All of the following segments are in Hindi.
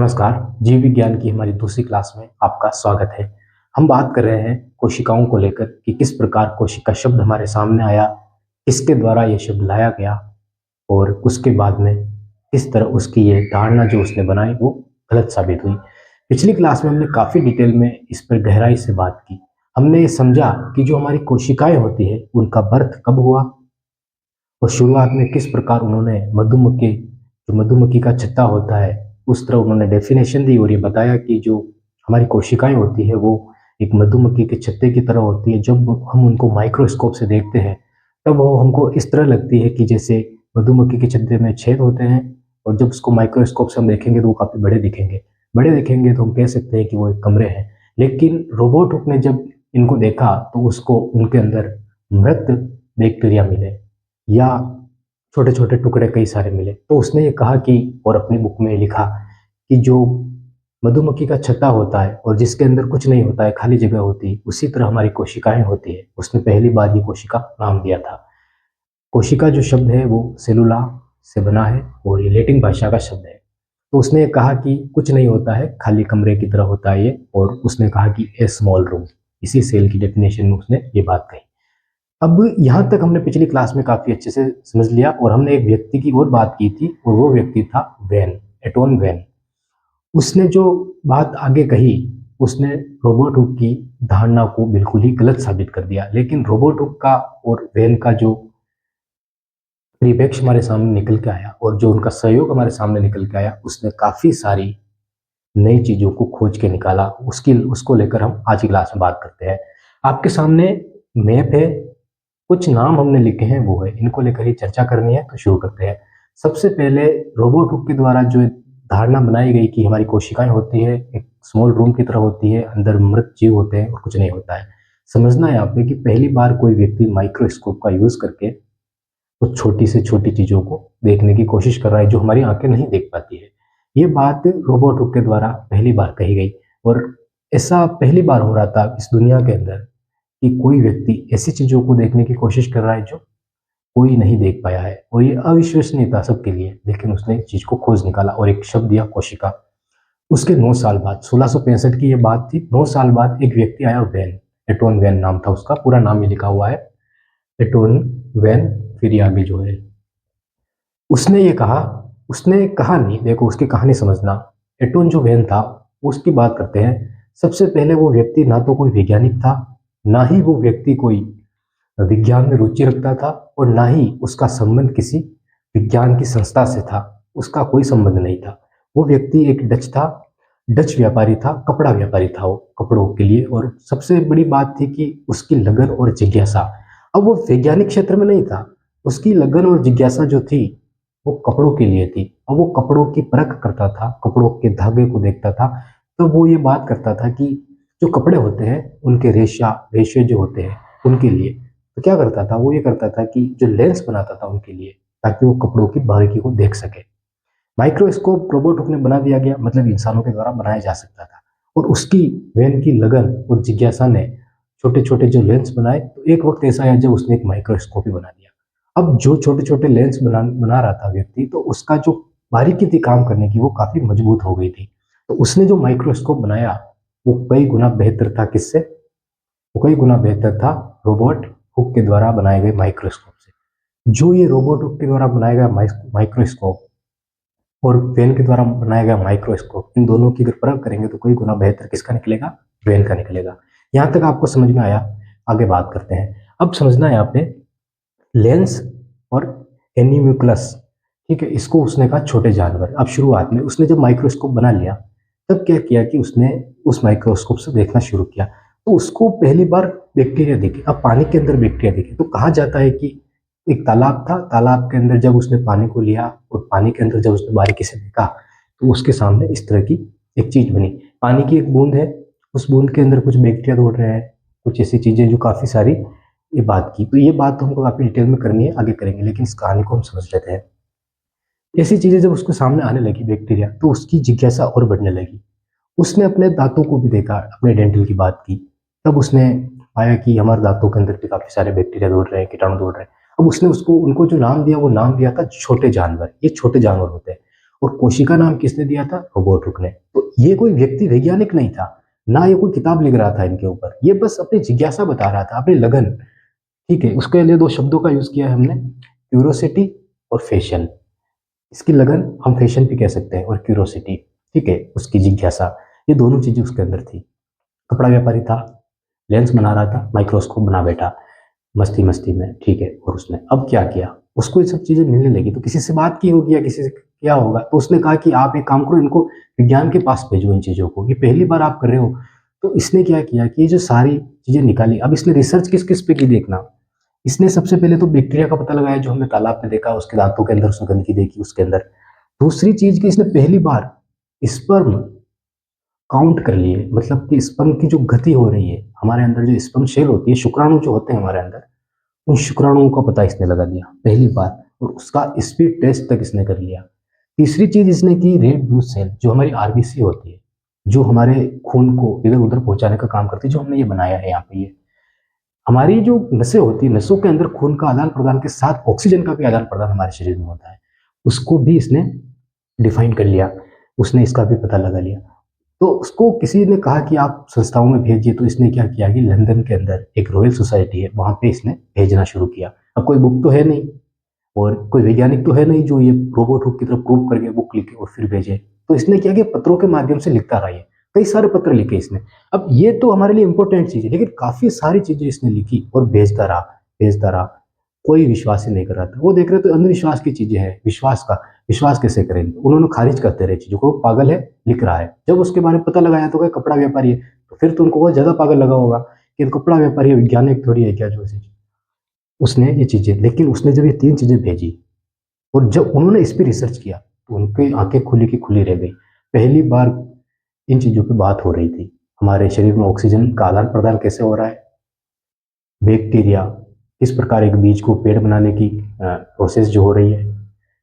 नमस्कार। जीव विज्ञान की हमारी दूसरी क्लास में आपका स्वागत है। हम बात कर रहे हैं कोशिकाओं को लेकर कि किस प्रकार कोशिका शब्द हमारे सामने आया, किसके द्वारा ये शब्द लाया गया और उसके बाद में किस तरह उसकी ये धारणा जो उसने बनाई वो गलत साबित हुई। पिछली क्लास में हमने काफ़ी डिटेल में इस पर गहराई से बात की। हमने ये समझा कि जो हमारी कोशिकाएं होती है उनका बर्थ कब हुआ और शुरुआत में किस प्रकार उन्होंने मधुमक्खी, जो मधुमक्खी का छत्ता होता है, उस तरह उन्होंने डेफिनेशन दी और ये बताया कि जो हमारी कोशिकाएं होती है वो एक मधुमक्खी के छत्ते की तरह होती है। जब हम उनको माइक्रोस्कोप से देखते हैं तब वो हमको इस तरह लगती है कि जैसे मधुमक्खी के छत्ते में छेद होते हैं, और जब उसको माइक्रोस्कोप से हम देखेंगे तो वो काफ़ी बड़े दिखेंगे। बड़े दिखेंगे तो हम कह सकते हैं कि वो एक कमरे हैं। लेकिन रोबोट हुक ने जब इनको देखा तो उसको उनके अंदर मृत बैक्टीरिया मिले या छोटे छोटे टुकड़े कई सारे मिले। तो उसने ये कहा कि, और अपनी बुक में लिखा कि जो मधुमक्खी का छत्ता होता है और जिसके अंदर कुछ नहीं होता है, खाली जगह होती है, उसी तरह हमारी कोशिकाएं होती है। उसने पहली बार ये कोशिका नाम दिया था। कोशिका जो शब्द है वो सेलुला से बना है और ये लैटिन भाषा का शब्द है। तो उसने कहा कि कुछ नहीं होता है, खाली कमरे की तरह होता है ये, और उसने कहा कि ए स्मॉल रूम। इसी सेल की डेफिनेशन में उसने ये बात कही। अब यहाँ तक हमने पिछली क्लास में काफ़ी अच्छे से समझ लिया और हमने एक व्यक्ति की और बात की थी और वो व्यक्ति था वैन, एटोन वैन। उसने जो बात आगे कही, उसने रोबोट हुक की धारणा को बिल्कुल ही गलत साबित कर दिया। लेकिन रोबोट हुक का और वैन का जो परिप्रेक्ष्य हमारे सामने निकल के आया और जो उनका सहयोग हमारे सामने निकल के आया, उसने काफ़ी सारी नई चीज़ों को खोज के निकाला। उसको लेकर हम आज की क्लास में बात करते हैं। आपके सामने मैप है, कुछ नाम हमने लिखे हैं वो है, इनको लेकर ही चर्चा करनी है। तो शुरू करते हैं। सबसे पहले रोबोट हुक के द्वारा जो धारणा बनाई गई कि हमारी कोशिकाएं होती है, एक स्मॉल रूम की तरह होती है, अंदर मृत जीव होते हैं और कुछ नहीं होता है। समझना है यहाँ पे कि पहली बार कोई व्यक्ति माइक्रोस्कोप का यूज करके कुछ छोटी से छोटी चीजों को देखने की कोशिश कर रहा है जो हमारी आंखें नहीं देख पाती है। ये बात रोबोट हुक के द्वारा पहली बार कही गई और ऐसा पहली बार हो रहा था इस दुनिया के अंदर कि कोई व्यक्ति ऐसी चीजों को देखने की कोशिश कर रहा है जो कोई नहीं देख पाया है। और ये अविश्वसनीय था सबके लिए, लेकिन उसने इस चीज को खोज निकाला और एक शब्द दिया, कोशिका। उसके 9 साल बाद, 1665 की ये बात थी, 9 साल बाद एक व्यक्ति आया, वैन, एटोन वैन नाम था उसका, पूरा नाम ही लिखा हुआ है, एटोन वैन। फिर ये आगे जो है उसने ये कहा, उसने कहा नहीं, देखो उसकी कहानी समझना। एटोन जो वैन था उसकी बात करते हैं। सबसे पहले वो व्यक्ति ना तो कोई वैज्ञानिक था, ना ही वो व्यक्ति कोई विज्ञान में रुचि रखता था, और ना ही उसका संबंध किसी विज्ञान की संस्था से था। उसका कोई संबंध नहीं था। वो व्यक्ति एक डच था, डच व्यापारी था, कपड़ा व्यापारी था वो, कपड़ों के लिए। और सबसे बड़ी बात थी कि उसकी लगन और जिज्ञासा, अब वो वैज्ञानिक क्षेत्र में नहीं था, उसकी लगन और जिज्ञासा जो थी वो कपड़ों के लिए थी। और वो कपड़ों की परख करता था, कपड़ों के धागे को देखता था। तो वो ये बात करता था कि जो कपड़े होते हैं उनके रेशे जो होते हैं उनके लिए, तो क्या करता था वो, ये करता था कि जो लेंस बनाता था उनके लिए, ताकि वो कपड़ों की बारीकी को देख सके। माइक्रोस्कोप रोबोट ने बना दिया गया, मतलब इंसानों के द्वारा बनाया जा सकता था। और उसकी वैन की लगन और जिज्ञासा ने छोटे छोटे जो लेंस बनाए, तो एक वक्त ऐसा आया जब उसने एक माइक्रोस्कोप ही बना दिया। अब जो छोटे छोटे लेंस बना रहा था व्यक्ति, तो उसका जो बारीकी थी काम करने की वो काफी मजबूत हो गई थी। तो उसने जो माइक्रोस्कोप बनाया वो कई गुना बेहतर था। किससे? वो कई गुना बेहतर था रोबोट हुक के द्वारा बनाए गए माइक्रोस्कोप से। जो ये रोबोट हुक के द्वारा बनाया गया माइक्रोस्कोप और वैन के द्वारा बनाया गया माइक्रोस्कोप, इन दोनों की अगर परख करेंगे तो कई गुना बेहतर किसका निकलेगा? वैन का निकलेगा। यहाँ तक आपको समझ में आया? आगे बात करते हैं। अब समझना है आपने लेंस और एनीम्यूक्लस, ठीक है, इसको उसने कहा छोटे जानवर। अब शुरुआत में उसने जब माइक्रोस्कोप बना लिया तब क्या किया कि उसने उस माइक्रोस्कोप से देखना शुरू किया। तो उसको पहली बार बैक्टीरिया दिखे। अब पानी के अंदर बैक्टीरिया दिखे तो कहा जाता है कि एक तालाब था, तालाब के अंदर जब उसने पानी को लिया और पानी के अंदर जब उसने बारीकी से देखा तो उसके सामने इस तरह की एक चीज बनी। पानी की एक बूंद है, उस बूंद के अंदर कुछ बैक्टीरिया दौड़ रहे हैं, कुछ ऐसी चीजें जो काफी सारी। ये बात की, तो ये बात तो हमको काफी डिटेल में करनी है, आगे करेंगे, लेकिन इस कहानी को हम समझ लेते हैं। ऐसी चीजें जब उसके सामने आने लगी बैक्टीरिया, तो उसकी जिज्ञासा और बढ़ने लगी। उसने अपने दांतों को भी देखा, अपने डेंटल की बात की, तब उसने पाया कि हमारे दांतों के अंदर भी काफी सारे बैक्टीरिया दौड़ रहे हैं, कीटाणु दौड़ रहे हैं। अब उसने उसको उनको जो नाम दिया वो नाम दिया था छोटे जानवर। ये छोटे जानवर होते हैं। और कोशिका नाम किसने दिया था? रोबर्ट हुक ने। तो ये कोई व्यक्ति वैज्ञानिक नहीं था, ना ये कोई किताब लिख रहा था इनके ऊपर, ये बस अपनी जिज्ञासा बता रहा था, अपनी लगन। ठीक है, उसके लिए दो शब्दों का यूज किया है हमने, क्यूरोसिटी और फैशन। इसकी लगन हम फैशन भी कह सकते हैं, और क्यूरोसिटी, ठीक है, उसकी जिज्ञासा, ये दोनों चीजें उसके अंदर थी। कपड़ा व्यापारी था, लेंस बना रहा था, माइक्रोस्कोप बना बैठा मस्ती मस्ती में, ठीक है। और उसने अब क्या किया, उसको ये सब चीजें मिलने लगी, तो किसी से बात की होगी या किसी से क्या होगा, तो उसने कहा कि आप एक काम करो, इनको विज्ञान के पास भेजो, इन चीजों को, ये पहली बार आप कर रहे हो। तो इसने क्या किया कि ये जो सारी चीजें निकाली, अब इसने रिसर्च किस किस पे की देखना। इसने सबसे पहले तो बैक्टीरिया का पता लगाया, जो हमने तालाब में देखा, उसके दांतों के अंदर उसने गंदगी देखी उसके अंदर। दूसरी चीज की, इसने पहली बार स्पर्म काउंट कर लिए, मतलब कि स्पर्म की जो गति हो रही है हमारे अंदर, जो स्पर्म शेल होती है, शुक्राणु जो होते हैं हमारे अंदर, उन शुक्राणुओं का पता इसने लगा लिया पहली बार, और उसका स्पीड टेस्ट तक इसने कर लिया। तीसरी चीज इसने की, रेड ब्लड सेल, जो हमारी आरबीसी होती है, जो हमारे खून को इधर उधर पहुंचाने का काम करती है, जो हमने ये बनाया है यहाँ पे, ये हमारी जो नसें होती है, नसों के अंदर खून का आदान प्रदान के साथ ऑक्सीजन का भी आदान प्रदान हमारे शरीर में होता है, उसको भी इसने डिफाइन कर लिया, उसने इसका भी पता लगा लिया। तो उसको किसी ने कहा कि आप संस्थाओं में भेजिए, तो इसने क्या किया कि लंदन के अंदर एक रॉयल सोसाइटी है, वहां पे इसने भेजना शुरू किया। अब कोई बुक तो है नहीं, और कोई वैज्ञानिक तो है नहीं जो ये रोबोट हुक की तरफ प्रूव करके बुक लिखे और फिर भेजे। तो इसने क्या किया, पत्रों के माध्यम से लिखता रहा, ये कई सारे पत्र लिखे इसने। अब ये तो हमारे लिए इंपॉर्टेंट चीज है, लेकिन काफी सारी चीजें इसने लिखी और भेजता रहा, भेजता रहा। कोई विश्वास ही नहीं कर रहा था, वो देख रहे तो अंधविश्वास की चीजें हैं, विश्वास का विश्वास कैसे करेंगे, उन्होंने खारिज करते रहे चीजों को, पागल है, लिख रहा है। जब उसके बारे में पता लगाया तो कोई कपड़ा व्यापारी है, तो फिर तो उनको बहुत ज्यादा पागल लगा होगा कि कपड़ा व्यापारी है, वैज्ञानिक थोड़ी है क्या जो ऐसी। उसने ये चीजें, लेकिन उसने जब ये तीन चीजें भेजी और जब उन्होंने इस पर रिसर्च किया, तो उनकी आंखें खुली की खुली रह गई। पहली बार इन चीजों पे बात हो रही थी, हमारे शरीर में ऑक्सीजन का आदान प्रदान कैसे हो रहा है, बैक्टीरिया किस प्रकार एक बीज को पेड़ बनाने की प्रोसेस जो हो रही है।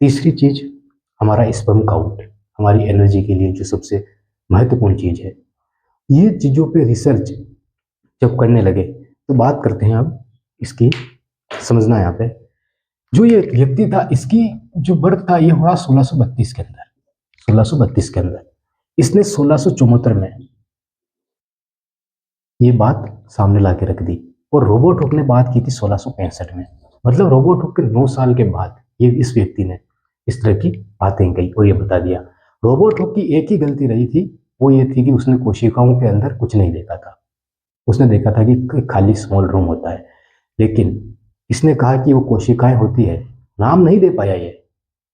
तीसरी चीज, हमारा स्पर्म काउंट, हमारी एनर्जी के लिए जो सबसे महत्वपूर्ण चीज है। ये चीजों पे रिसर्च जब करने लगे, तो बात करते हैं अब इसकी, समझना यहाँ पे, जो ये व्यक्ति था, इसकी जो बर्थ था, ये हुआ 1632 के अंदर, 1632 के अंदर। इसने 1674 में ये बात सामने ला के रख दी, और रोबोट हुक ने बात की थी 1665 में। मतलब रोबोट हुक के 9 साल के बाद ये इस व्यक्ति ने इस तरह की बातें कही और ये बता दिया। रोबोट हुक की एक ही गलती रही थी, वो ये थी कि उसने कोशिकाओं के अंदर कुछ नहीं देखा था। उसने देखा था कि खाली स्मॉल रूम होता है, लेकिन इसने कहा कि वो कोशिकाएं होती है, नाम नहीं दे पाया ये,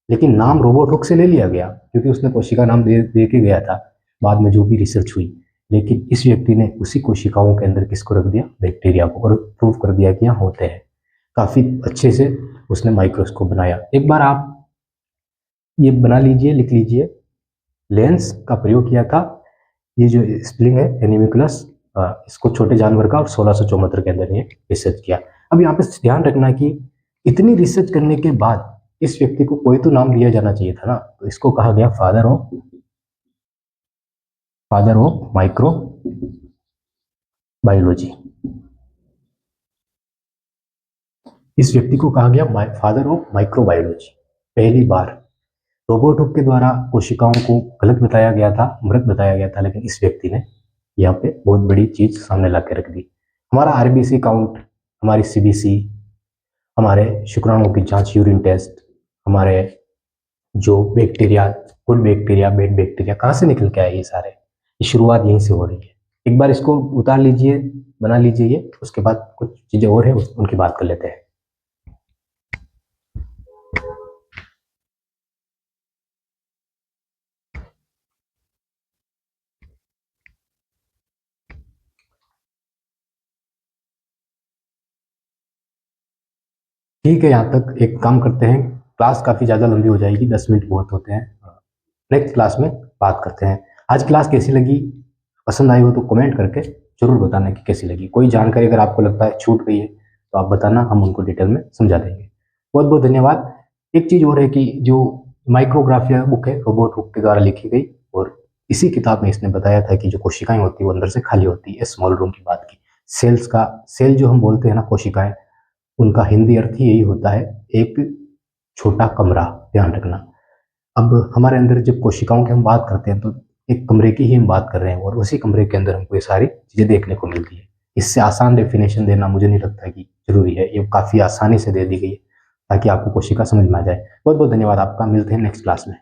लेकिन नाम रोबोट हुक से ले लिया गया, क्योंकि उसने कोशिका नाम दे के गया था बाद में जो भी रिसर्च हुई। लेकिन इस व्यक्ति ने उसी कोशिकाओं के अंदर किसको रख दिया, बैक्टीरिया को, और प्रूव कर दिया कि यहाँ होते हैं। काफी अच्छे से उसने माइक्रोस्कोप बनाया। एक बार आप ये बना लीजिए, लिख लीजिए, लेंस का प्रयोग किया था। ये जो स्प्लिंग है एनिमिकुलस, इसको छोटे जानवर का, और 1674 के अंदर ये रिसर्च किया। अब यहाँ पे ध्यान रखना कि इतनी रिसर्च करने के बाद इस व्यक्ति को कोई तो नाम दिया जाना चाहिए था ना, तो इसको कहा गया फादर ऑफ माइक्रो बायोलॉजी। इस व्यक्ति को कहा गया फादर ऑफ माइक्रोबायोलॉजी। पहली बार रोबोट हुक के द्वारा कोशिकाओं को गलत बताया गया था, मृत बताया गया था, लेकिन इस व्यक्ति ने यहाँ पे बहुत बड़ी चीज सामने ला के रख दी। हमारा आरबीसी काउंट, हमारी सीबीसी, हमारे शुक्राणुओं की जांच, यूरिन टेस्ट, हमारे जो bacteria, good bacteria, bad bacteria कहाँ से निकल के आए, ये सारे, ये शुरुआत यहीं से हो रही है। एक बार इसको उतार लीजिए, बना लीजिए ये, उसके बाद कुछ चीजें और है उनकी बात कर लेते हैं। ठीक है, यहाँ तक एक काम करते हैं, क्लास काफी ज्यादा लंबी हो जाएगी, 10 मिनट बहुत होते हैं, नेक्स्ट क्लास में बात करते हैं। आज क्लास कैसी लगी, पसंद आई हो तो कमेंट करके जरूर बताना कि कैसी लगी। कोई जानकारी अगर आपको लगता है छूट गई है तो आप बताना, हम उनको डिटेल में समझा देंगे। बहुत बहुत धन्यवाद। एक चीज और है कि जो माइक्रोग्राफिया बुक है रोबोट हुक के द्वारा लिखी गई, और इसी किताब में इसने बताया था कि जो कोशिकाएं होती है वो अंदर से खाली होती है, स्मॉल रूम की बात की। सेल्स का, सेल जो हम बोलते हैं ना, कोशिकाएं, उनका हिंदी अर्थ ही यही होता है, एक छोटा कमरा, ध्यान रखना। अब हमारे अंदर जब कोशिकाओं की हम बात करते हैं तो एक कमरे की ही हम बात कर रहे हैं और उसी कमरे के अंदर हमको ये सारी चीज़ें देखने को मिलती है। इससे आसान डेफिनेशन देना मुझे नहीं लगता कि ज़रूरी है, ये काफ़ी आसानी से दे दी गई है ताकि आपको कोशिका समझ में आ जाए। बहुत बहुत धन्यवाद आपका, मिलते हैं नेक्स्ट क्लास में।